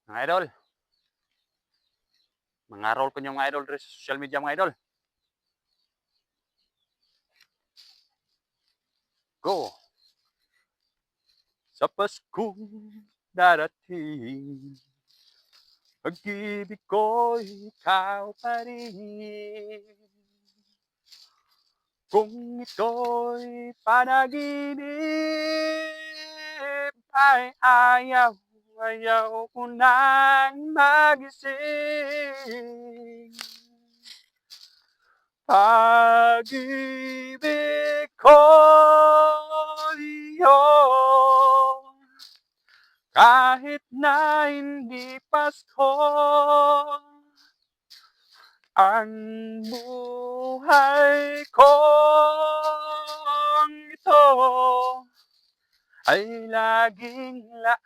Mga idol, mga role ko yung mga idol diri sa social media mga idol. Go! Sa Paskong darating, pag-ibig ko'y ikaw pa rin. Kung ito'y panaginip, ay ayaw ko nang magising. Pag-ibig ko iyong kahit na hindi Pasko, ang buhay kong ito ay laging laan